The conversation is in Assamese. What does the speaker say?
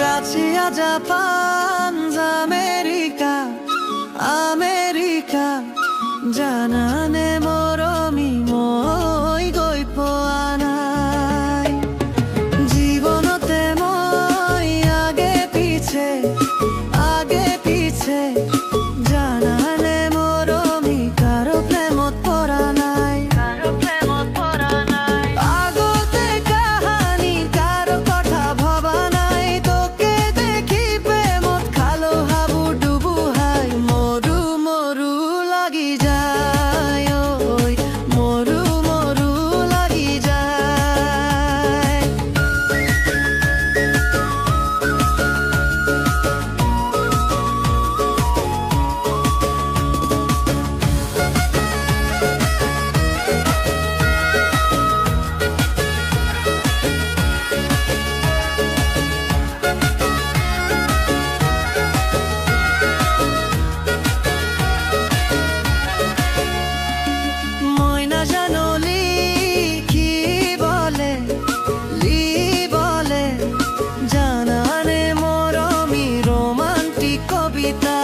ৰাশিয়া, জাপান, আমেৰিকা, আমেৰিকা জানানে মৰমি মই গৈ পোৱা নাই। জীৱনতে মই আগে পিছে জানানে মৰমি কাৰো প্ৰেমত পৰা নাই। আগতে কাহানি কাৰো কথা ভবা নাই, তোকে দেখি প্ৰেমত খালো হাবু ডুবু হাই। মৰু মৰু লাগি যায়, ঐ মৰু মৰু লাগি যায়। মই নাজানো কি বলে জানানে মৰমি ৰোমান্টিক কবিতা।